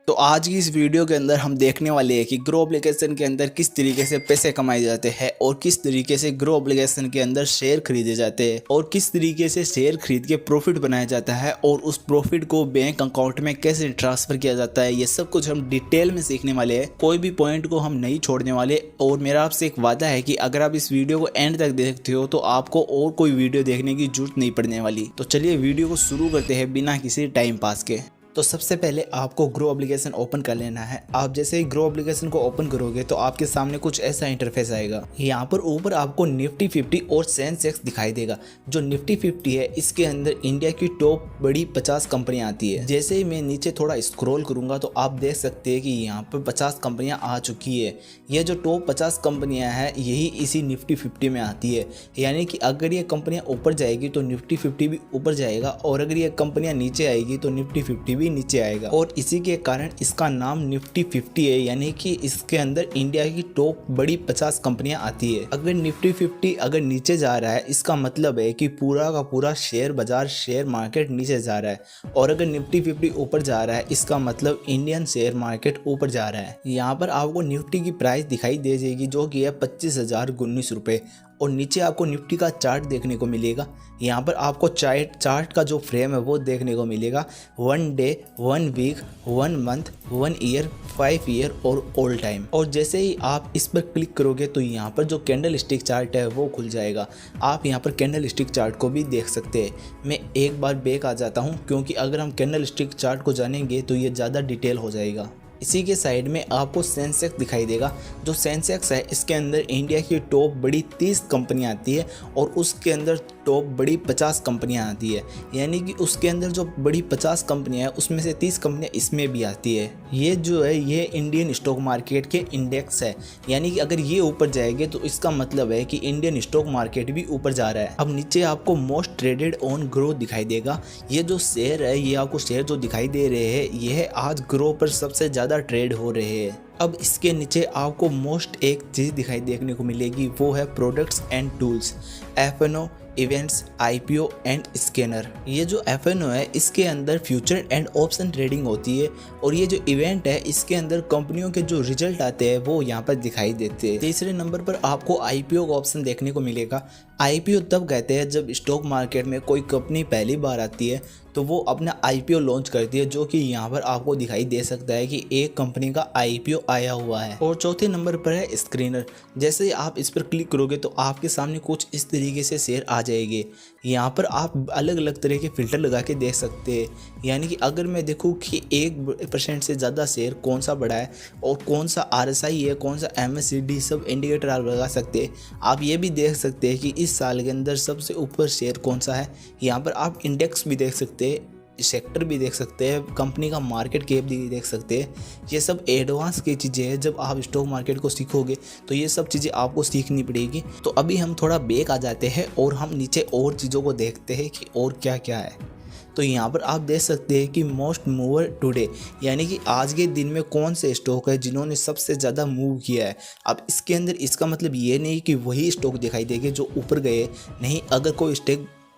तो आज की इस वीडियो के अंदर हम देखने वाले हैं कि ग्रो एप्लीकेशन के अंदर किस तरीके से पैसे कमाए जाते हैं और किस तरीके से ग्रो एप्लीकेशन के अंदर शेयर खरीदे जाते हैं और किस तरीके से शेयर खरीद के प्रॉफिट बनाया जाता है और उस प्रॉफिट को बैंक अकाउंट में कैसे ट्रांसफर किया जाता है। ये सब कुछ हम डिटेल में सीखने वाले हैं, कोई भी पॉइंट को हम नहीं छोड़ने वाले। और मेरा आपसे एक वादा है कि अगर आप इस वीडियो को एंड तक देखते हो तो आपको और कोई वीडियो देखने की जरूरत नहीं पड़ने वाली। तो चलिए वीडियो को शुरू करते हैं बिना किसी टाइम पास के। तो सबसे पहले आपको ग्रो एप्लीकेशन ओपन कर लेना है। आप जैसे ही ग्रो एप्लीकेशन को ओपन करोगे तो आपके सामने कुछ ऐसा इंटरफेस आएगा। यहाँ पर ऊपर आपको निफ्टी 50 और सेंसेक्स दिखाई देगा। जो निफ्टी 50 है इसके अंदर इंडिया की टॉप बड़ी 50 कंपनियां आती है। जैसे ही मैं नीचे थोड़ा स्क्रॉल करूंगा तो आप देख सकते हैं कि यहाँ पर 50 कंपनियां आ चुकी है। ये जो टॉप 50 कंपनियां हैं यही इसी निफ्टी 50 में आती है। यानी कि अगर ये कंपनियां ऊपर जाएगी तो निफ्टी 50 भी ऊपर जाएगा और अगर ये कंपनियां नीचे आएगी तो निफ्टी 50 भी नीचे आएगा। और इसी के कारण इसका नाम निफ्टी 50 है। यानी कि इसके अंदर इंडिया की टॉप बड़ी 50 कंपनियां आती है। अगर निफ्टी 50 अगर नीचे जा रहा है इसका मतलब है कि पूरा का पूरा शेयर बाजार, शेयर मार्केट नीचे जा रहा है। और अगर निफ्टी 50 ऊपर जा रहा है इसका मतलब इंडियन शेयर मार्केट ऊपर जा रहा है। यहाँ पर आपको निफ्टी की प्राइस दिखाई दे जाएगी जो कि है 25,019 रुपये। और नीचे आपको निफ्टी का चार्ट देखने को मिलेगा। यहाँ पर आपको चार्ट का जो फ्रेम है वो देखने को मिलेगा। 1 day, 1 week, 1 month, 1 year, 5 year और ऑल टाइम। और जैसे ही आप इस पर क्लिक करोगे तो यहाँ पर जो कैंडल स्टिक चार्ट है वो खुल जाएगा। आप यहाँ पर कैंडल स्टिक चार्ट को भी देख सकते हैं। मैं एक बार बैक आ जाता हूँ क्योंकि अगर हम कैंडल स्टिक चार्ट को जानेंगे तो ये ज़्यादा डिटेल हो जाएगा। इसी के साइड में आपको सेंसेक्स दिखाई देगा। जो सेंसेक्स है इसके अंदर इंडिया की टॉप बड़ी 30 कंपनियां आती है और उसके अंदर टॉप बड़ी 50 कंपनियां आती है। यानी कि उसके अंदर जो बड़ी 50 कंपनियां हैं उसमें से 30 कंपनियां इसमें भी आती है। ये जो है ये इंडियन स्टॉक मार्केट के इंडेक्स है। यानी कि अगर ये ऊपर जाएंगे तो इसका मतलब है कि इंडियन स्टॉक मार्केट भी ऊपर जा रहा है। अब नीचे आपको मोस्ट ट्रेडेड ऑन ग्रो दिखाई देगा। ये जो शेयर है ये आपको शेयर जो दिखाई दे रहे हैं ये आज ग्रो पर सबसे ज़्यादा ट्रेड हो रहे हैं। अब इसके नीचे आपको मोस्ट एक चीज़ दिखाई देखने को मिलेगी वो है products and tools, FNO, events, IPO and scanner. ये जो FNO है इसके अंदर फ्यूचर एंड ऑप्शन ट्रेडिंग होती है और ये जो इवेंट है इसके अंदर कंपनियों के जो रिजल्ट आते हैं वो यहाँ पर दिखाई देते हैं। तीसरे नंबर पर आपको IPO का ऑप्शन देखने को मिलेगा। IPO तब कहते हैं जब स्टॉक मार्केट में कोई कंपनी पहली बार आती है तो वो अपना IPO लॉन्च करती है, जो कि यहाँ पर आपको दिखाई दे सकता है कि एक कंपनी का IPO आया हुआ है। और चौथे नंबर पर है स्क्रीनर। जैसे ही आप इस पर क्लिक करोगे तो आपके सामने कुछ इस तरीके से शेयर आ जाएंगे। यहाँ पर आप अलग अलग तरह के फिल्टर लगा के देख सकते हैं। यानी कि अगर मैं देखूँ कि 1% से ज़्यादा शेयर कौन सा बड़ा है और कौन सा RSI है, कौन सा MACD, सब इंडिकेटर आप लगा सकते हैं। आप ये भी देख सकते हैं कि इस साल के अंदर सबसे ऊपर शेयर कौन सा है। यहाँ पर आप इंडेक्स भी देख सकते हैं, सेक्टर भी देख सकते हैं, कंपनी का मार्केट कैप भी देख सकते हैं। ये सब एडवांस की चीज़ें हैं। जब आप स्टॉक मार्केट को सीखोगे तो ये सब चीज़ें आपको सीखनी पड़ेगी। तो अभी हम थोड़ा बैक आ जाते हैं और हम नीचे और चीज़ों को देखते हैं कि और क्या क्या है। तो यहाँ पर आप देख सकते हैं कि मोस्ट मूवर टुडे, यानी कि आज के दिन में कौन से स्टॉक है जिन्होंने सबसे ज़्यादा मूव किया है। अब इसके अंदर इसका मतलब ये नहीं कि वही स्टॉक दिखाई देंगे जो ऊपर गए, नहीं, अगर कोई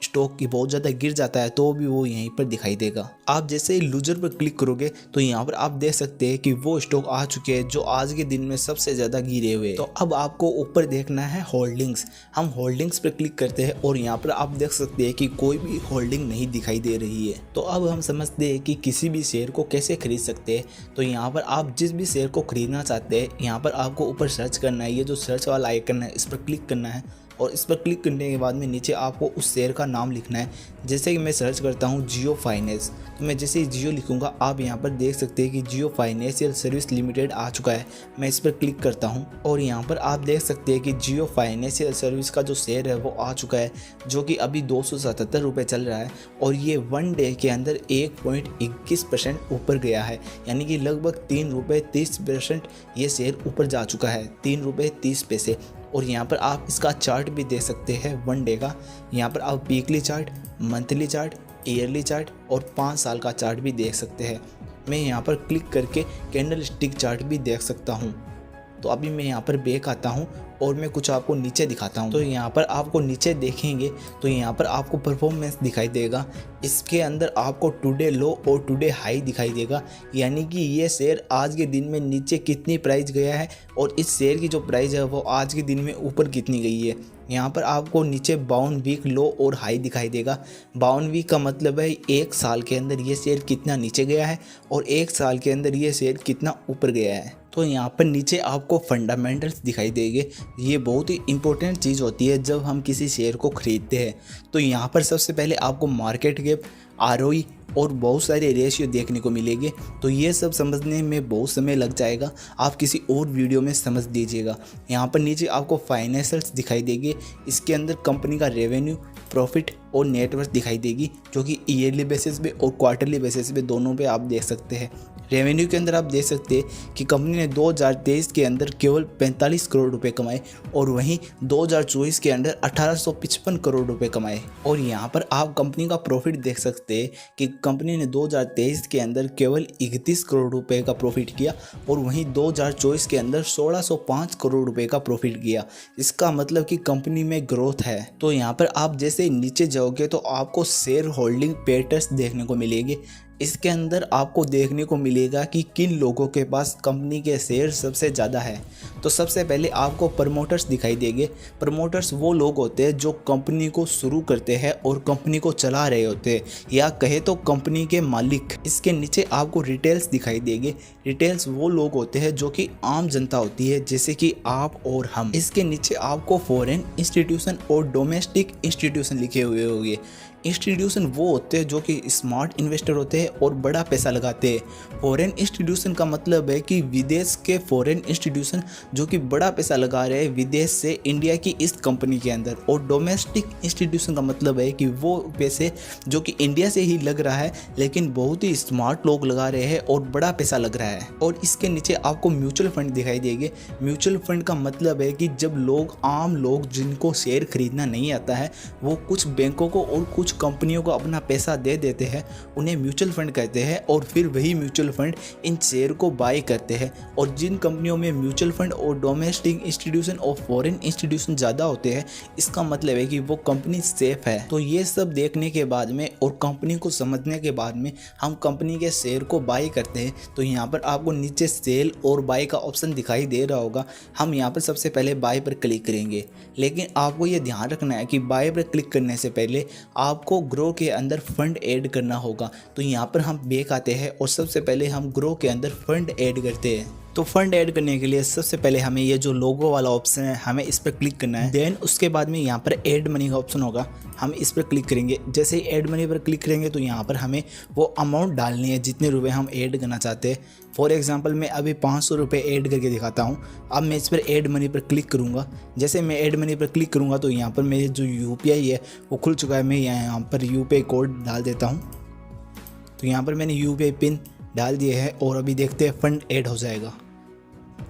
स्टॉक की बहुत ज़्यादा गिर जाता है तो भी वो यहीं पर दिखाई देगा। आप जैसे ही लूजर पर क्लिक करोगे तो यहाँ पर आप देख सकते हैं कि वो स्टॉक आ चुके हैं जो आज के दिन में सबसे ज़्यादा गिरे हुए। तो अब आपको ऊपर देखना है होल्डिंग्स। हम होल्डिंग्स पर क्लिक करते हैं और यहाँ पर आप देख सकते हैं कि कोई भी होल्डिंग नहीं दिखाई दे रही है। तो अब हम समझते हैं कि किसी भी शेयर को कैसे खरीद सकते हैं। तो यहाँ पर आप जिस भी शेयर को खरीदना चाहते हैं यहाँ पर आपको ऊपर सर्च करना है। ये जो सर्च वाला आइकन है इस पर क्लिक करना है और इस पर क्लिक करने के बाद में नीचे आपको उस शेयर का नाम लिखना है। जैसे कि मैं सर्च करता हूँ जियो फाइनेंस, तो मैं जैसे ही जियो लिखूँगा आप यहाँ पर देख सकते हैं कि जियो फाइनेंशियल सर्विस लिमिटेड आ चुका है। मैं इस पर क्लिक करता हूँ और यहाँ पर आप देख सकते हैं कि जियो फाइनेंशियल सर्विस का जो शेयर है वो आ चुका है, जो कि अभी 277 रुपये चल रहा है। और ये 1 डे के अंदर 1.21% ऊपर गया है। यानी कि लगभग 3 रुपये 30% ये शेयर ऊपर जा चुका है, 3 रुपये 30 पैसे। और यहाँ पर आप इसका चार्ट भी देख सकते हैं 1 डे का। यहाँ पर आप weekly chart, monthly chart, yearly chart और 5 साल का चार्ट भी देख सकते हैं। मैं यहाँ पर क्लिक करके कैंडल स्टिक चार्ट भी देख सकता हूँ। तो अभी मैं यहाँ पर बैक आता हूँ और मैं कुछ आपको नीचे दिखाता हूँ। तो यहाँ पर आपको नीचे देखेंगे तो यहाँ पर आपको परफॉर्मेंस दिखाई देगा। इसके अंदर आपको टुडे लो और टुडे हाई दिखाई देगा, यानी कि ये शेयर आज के दिन में नीचे कितनी प्राइस गया है और इस शेयर की जो प्राइस है वो आज के दिन में ऊपर कितनी गई है। यहाँ पर आपको नीचे 52 वीक लो और हाई दिखाई देगा। 52 वीक का मतलब है एक साल के अंदर ये शेयर कितना नीचे गया है और एक साल के अंदर ये शेयर कितना ऊपर गया है। तो यहाँ पर नीचे आपको फंडामेंटल्स दिखाई देंगे। ये बहुत ही इंपॉर्टेंट चीज़ होती है जब हम किसी शेयर को खरीदते हैं। तो यहाँ पर सबसे पहले आपको मार्केट कैप, ROE और बहुत सारे रेशियो देखने को मिलेंगे। तो ये सब समझने में बहुत समय लग जाएगा, आप किसी और वीडियो में समझ लीजिएगा। यहाँ पर नीचे आपको फाइनेंशियल्स दिखाई देंगे। इसके अंदर कंपनी का रेवेन्यू, प्रॉफिट और नेटवर्थ दिखाई देगी, जो कि ईयरली बेसिस पे और क्वार्टरली बेसिस पे दोनों पे आप देख सकते हैं। रेवेन्यू के अंदर आप देख सकते हैं कि कंपनी ने 2023 के अंदर केवल 45 करोड़ रुपए कमाए और वहीं 2024 के अंदर 1855 करोड़ रुपए कमाए। और यहाँ पर आप कंपनी का प्रॉफिट देख सकते हैं कि कंपनी ने 2023 के अंदर केवल 31 करोड़ रुपए का प्रॉफिट किया और वहीं 2024 के अंदर 1605 करोड़ रुपए का प्रॉफिट किया। इसका मतलब कि कंपनी में ग्रोथ है। तो यहाँ पर आप जैसे नीचे जाओगे तो आपको शेयर होल्डिंग पैटर्न्स देखने को मिलेंगे। इसके अंदर आपको देखने को मिलेगा कि किन लोगों के पास कंपनी के शेयर सबसे ज़्यादा है। तो सबसे पहले आपको प्रमोटर्स दिखाई देंगे। प्रमोटर्स वो लोग होते हैं जो कंपनी को शुरू करते हैं और कंपनी को चला रहे होते हैं, या कहे तो कंपनी के मालिक। इसके नीचे आपको रिटेल्स दिखाई देंगे। रिटेल्स वो लोग होते हैं जो कि आम जनता होती है, जैसे कि आप और हम। इसके नीचे आपको फॉरेन इंस्टीट्यूशन और डोमेस्टिक इंस्टीट्यूशन लिखे हुए होंगे। इंस्टीट्यूशन वो होते हैं जो कि स्मार्ट इन्वेस्टर होते हैं और बड़ा पैसा लगाते हैं। फॉरेन इंस्टीट्यूशन का मतलब है कि विदेश के फॉरेन इंस्टीट्यूशन जो कि बड़ा पैसा लगा रहे हैं विदेश से इंडिया की इस कंपनी के अंदर। और डोमेस्टिक इंस्टीट्यूशन का मतलब है कि वो पैसे जो कि इंडिया से ही लग रहा है लेकिन बहुत ही स्मार्ट लोग लगा रहे हैं और बड़ा पैसा लग रहा है। और इसके नीचे आपको म्यूचुअल फंड दिखाई देंगे। म्यूचुअल फंड का मतलब है कि जब लोग, आम लोग जिनको शेयर खरीदना नहीं आता है, वो कुछ बैंकों को और कुछ कंपनियों को अपना पैसा दे देते हैं, उन्हें म्यूचुअल फंड कहते हैं। और फिर वही म्यूचुअल फंड इन शेयर को बाय करते हैं। और जिन कंपनियों में म्यूचुअल फंड और डोमेस्टिक इंस्टीट्यूशन और फॉरेन इंस्टीट्यूशन ज़्यादा होते हैं, इसका मतलब है कि वो कंपनी सेफ है। तो ये सब देखने के बाद में और कंपनी को समझने के बाद में हम कंपनी के शेयर को बाय करते हैं। तो यहाँ पर आपको नीचे सेल और बाय का ऑप्शन दिखाई दे रहा होगा। हम यहाँ पर सबसे पहले बाय पर क्लिक करेंगे, लेकिन आपको ये ध्यान रखना है कि बाय पर क्लिक करने से पहले आपको ग्रो के अंदर फंड ऐड करना होगा। तो यहाँ पर हम बैक आते हैं और सबसे पहले हम ग्रो के अंदर फंड ऐड करते हैं। तो फंड ऐड करने के लिए सबसे पहले हमें ये जो लोगो वाला ऑप्शन है, हमें इस पर क्लिक करना है। देन उसके बाद में यहाँ पर ऐड मनी का ऑप्शन होगा, हम इस पर क्लिक करेंगे। जैसे ही ऐड मनी पर क्लिक करेंगे तो यहाँ पर हमें वो अमाउंट डालनी है जितने रुपए हम ऐड करना चाहते हैं। फॉर एग्जांपल मैं अभी 500 रुपये ऐड करके दिखाता हूँ। अब मैं इस पर ऐड मनी पर क्लिक करूँगा। जैसे मैं ऐड मनी पर क्लिक करूँगा तो यहाँ पर मेरे जो UPI है वो खुल चुका है। मैं यहाँ पर UPI कोड डाल देता हूँ। तो यहाँ पर मैंने UPI पिन डाल दिए है और अभी देखते हैं फंड ऐड हो जाएगा।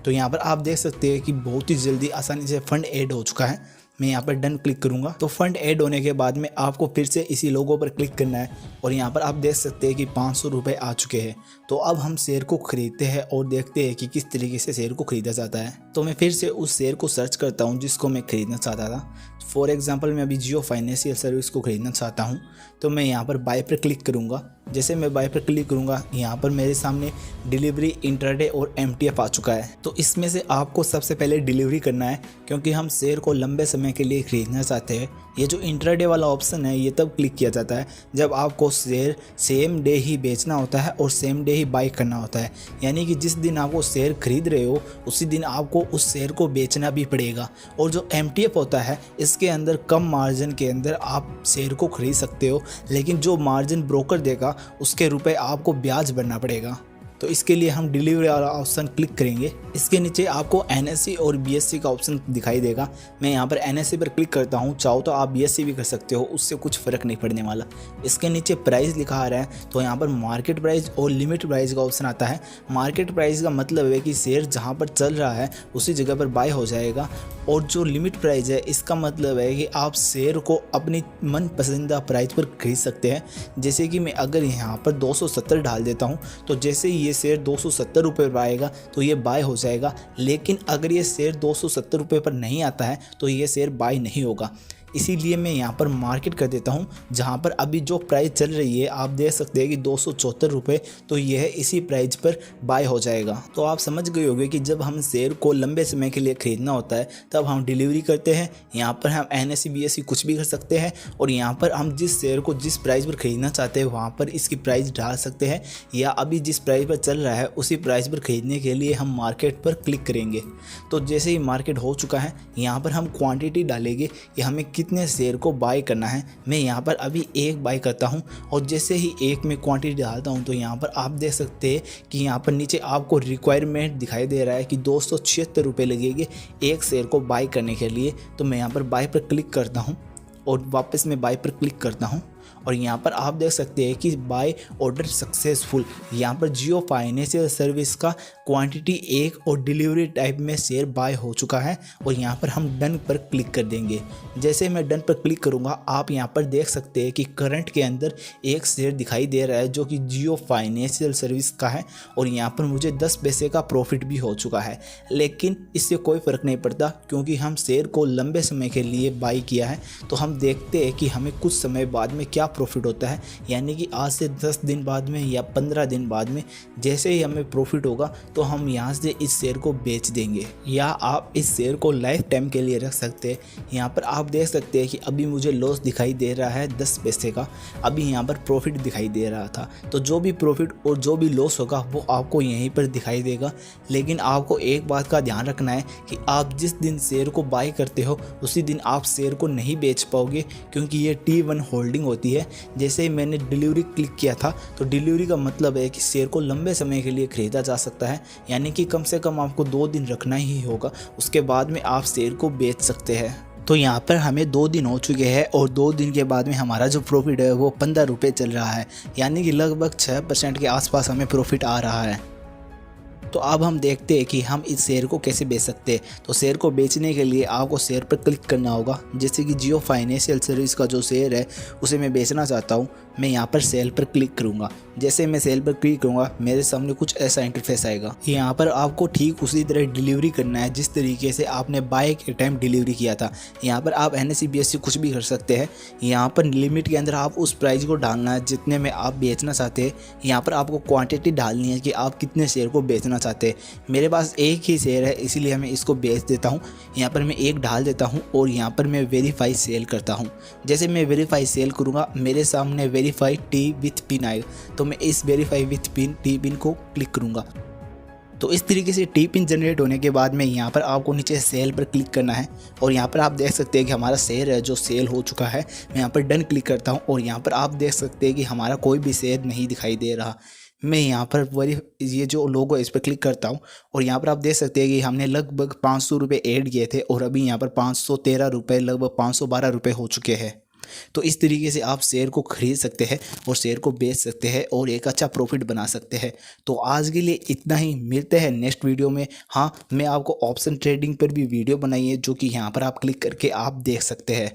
तो यहाँ पर आप देख सकते हैं कि बहुत ही जल्दी आसानी से फंड ऐड हो चुका है। मैं यहाँ पर डन क्लिक करूँगा। तो फंड ऐड होने के बाद में आपको फिर से इसी लोगो पर क्लिक करना है और यहाँ पर आप देख सकते हैं कि 500 रुपये आ चुके हैं। तो अब हम शेयर को खरीदते हैं और देखते हैं कि किस तरीके से शेयर को खरीदा जाता है। तो मैं फिर से उस शेयर को सर्च करता हूँ जिसको मैं खरीदना चाहता था। फॉर एग्जांपल मैं अभी जियो फाइनेंशियल सर्विस को खरीदना चाहता हूँ। तो मैं यहाँ पर बाय पर क्लिक करूँगा। जैसे मैं बाय पर क्लिक करूँगा, यहाँ पर मेरे सामने डिलीवरी, इंट्राडे और MTF आ चुका है। तो इसमें से आपको सबसे पहले डिलीवरी करना है क्योंकि हम शेयर को लंबे समय के लिए खरीदना चाहते हैं। ये जो इंट्राडे वाला ऑप्शन है ये तब क्लिक किया जाता है जब आपको शेयर सेम डे ही बेचना होता है और सेम डे ही बाय करना होता है। यानी कि जिस दिन आपको शेयर खरीद रहे हो उसी दिन आपको उस शेयर को बेचना भी पड़ेगा। और जो MTF होता है इसके अंदर कम मार्जिन के अंदर आप शेयर को खरीद सकते हो, लेकिन जो मार्जिन ब्रोकर देगा उसके रुपए आपको ब्याज भरना पड़ेगा। तो इसके लिए हम डिलीवरी वाला ऑप्शन क्लिक करेंगे। इसके नीचे आपको NSE और BSE का ऑप्शन दिखाई देगा। मैं यहाँ पर NSE पर क्लिक करता हूँ, चाहो तो आप BSE भी कर सकते हो, उससे कुछ फ़र्क नहीं पड़ने वाला। इसके नीचे प्राइस लिखा आ रहा है तो यहाँ पर मार्केट प्राइस और लिमिट प्राइस का ऑप्शन आता है। मार्केट प्राइस का मतलब है कि शेयर जहाँ पर चल रहा है उसी जगह पर बाय हो जाएगा, और जो लिमिट प्राइस है इसका मतलब है कि आप शेयर को अपनी मन पसंदीदा प्राइस पर खरीद सकते हैं। जैसे कि मैं अगर यहाँ पर 270 डाल देता हूँ तो जैसे ही ये शेयर 270 रुपये पर आएगा तो ये बाय हो जाएगा, लेकिन अगर ये शेयर 270 रुपये पर नहीं आता है तो ये शेयर बाय नहीं होगा। इसीलिए मैं यहाँ पर मार्केट कर देता हूँ जहाँ पर अभी जो प्राइस चल रही है आप देख सकते हैं कि 274 रुपये, तो यह इसी प्राइस पर बाय हो जाएगा। तो आप समझ गए होंगे कि जब हम शेयर को लंबे समय के लिए खरीदना होता है तब हम डिलीवरी करते हैं। यहाँ पर हम NSE BSE कुछ भी कर सकते हैं और यहाँ पर हम जिस शेयर को जिस प्राइस पर खरीदना चाहते हैं वहाँ पर इसकी प्राइस डाल सकते हैं, या अभी जिस प्राइस पर चल रहा है उसी प्राइस पर खरीदने के लिए हम मार्केट पर क्लिक करेंगे। तो जैसे ही मार्केट हो चुका है यहाँ पर हम क्वांटिटी डालेंगे कि हमें कितने शेयर को बाय करना है। मैं यहाँ पर अभी एक बाय करता हूँ और जैसे ही एक में क्वांटिटी डालता हूँ तो यहाँ पर आप देख सकते हैं कि यहाँ पर नीचे आपको रिक्वायरमेंट दिखाई दे रहा है कि 276 रुपये लगेंगे एक शेयर को बाय करने के लिए। तो मैं यहाँ पर बाय पर क्लिक करता हूँ और वापस मैं बाय पर क्लिक करता हूँ और यहाँ पर आप देख सकते हैं कि बाय ऑर्डर सक्सेसफुल। यहाँ पर जियो फाइनेंशियल सर्विस का क्वांटिटी 1 और डिलीवरी टाइप में शेयर बाय हो चुका है और यहाँ पर हम डन पर क्लिक कर देंगे। जैसे मैं डन पर क्लिक करूँगा आप यहाँ पर देख सकते हैं कि करंट के अंदर एक शेयर दिखाई दे रहा है जो कि जियो फाइनेंशियल सर्विस का है और यहाँ पर मुझे 10 पैसे का प्रॉफिट भी हो चुका है, लेकिन इससे कोई फ़र्क नहीं पड़ता क्योंकि हम शेयर को लंबे समय के लिए बाई किया है। तो हम देखते हैं कि हमें कुछ समय बाद में क्या प्रॉफिट होता है, यानी कि आज से 10 दिन बाद में या 15 दिन बाद में जैसे ही हमें प्रॉफिट होगा तो हम यहाँ से इस शेयर को बेच देंगे, या आप इस शेयर को लाइफ टाइम के लिए रख सकते हैं। यहाँ पर आप देख सकते हैं कि अभी मुझे लॉस दिखाई दे रहा है 10 पैसे का, अभी यहाँ पर प्रॉफिट दिखाई दे रहा था। तो जो भी प्रॉफिट और जो भी लॉस होगा वो आपको यहीं पर दिखाई देगा। लेकिन आपको एक बात का ध्यान रखना है कि आप जिस दिन शेयर को बाय करते हो उसी दिन आप शेयर को नहीं बेच पाओगे, क्योंकि ये T1 होल्डिंग होती है। जैसे ही मैंने डिलीवरी क्लिक किया था तो डिलीवरी का मतलब है कि शेयर को लंबे समय के लिए खरीदा जा सकता है, यानी कि कम से कम आपको 2 दिन रखना ही होगा, उसके बाद में आप शेयर को बेच सकते हैं। तो यहाँ पर हमें 2 दिन हो चुके हैं और 2 दिन के बाद में हमारा जो प्रॉफिट है वो 15 रुपये चल रहा है, यानी कि लगभग 6% के आसपास हमें प्रॉफिट आ रहा है। तो अब हम देखते हैं कि हम इस शेयर को कैसे बेच सकते हैं। तो शेयर को बेचने के लिए आपको शेयर पर क्लिक करना होगा। जैसे कि जियो फाइनेंशियल सर्विस का जो शेयर है उसे मैं बेचना चाहता हूँ, मैं यहाँ पर सेल पर क्लिक करूँगा। जैसे मैं सेल पर क्लिक करूँगा मेरे सामने कुछ ऐसा इंटरफेस आएगा। यहाँ पर आपको ठीक उसी तरह डिलीवरी करना है जिस तरीके से आपने बाय के टाइम डिलीवरी किया था। यहाँ पर आप NSE BSE कुछ भी कर सकते हैं। यहाँ पर लिमिट के अंदर आप उस प्राइस को डालना है जितने में आप बेचना चाहते हैं। यहाँ पर आपको क्वांटिटी डालनी है कि आप कितने शेयर को बेचना चाहते हैं। मेरे पास एक ही शेयर है इसलिए मैं इसको बेच देता हूँ। यहाँ पर मैं एक डाल देता हूँ और यहाँ पर मैं वेरीफाई सेल करता हूँ। जैसे मैं वेरीफाई सेल करूँगा मेरे सामने वेरीफाई टी विथ पिन आएगा, तो मैं इस verify with pin T pin को क्लिक करूँगा। तो इस तरीके से टी पिन जनरेट होने के बाद में यहाँ पर आपको नीचे सेल पर क्लिक करना है और यहाँ पर आप देख सकते हैं कि हमारा शेयर है जो सेल हो चुका है। मैं यहाँ पर डन क्लिक करता हूँ और यहाँ पर आप देख सकते हैं कि हमारा कोई भी शेयर नहीं दिखाई दे रहा। मैं यहाँ पर ये जो लोगो है इस पर क्लिक करता हूँ और यहाँ पर आप देख सकते हैं कि हमने लगभग 500 रुपये ऐड किए थे और अभी यहाँ पर 513 रुपये लगभग 512 रुपये हो चुके हैं। तो इस तरीके से आप शेयर को खरीद सकते हैं और शेयर को बेच सकते हैं और एक अच्छा प्रॉफिट बना सकते हैं। तो आज के लिए इतना ही, मिलते हैं नेक्स्ट वीडियो में। हाँ, मैं आपको ऑप्शन ट्रेडिंग पर भी वीडियो बनाई है जो कि यहाँ पर आप क्लिक करके आप देख सकते हैं।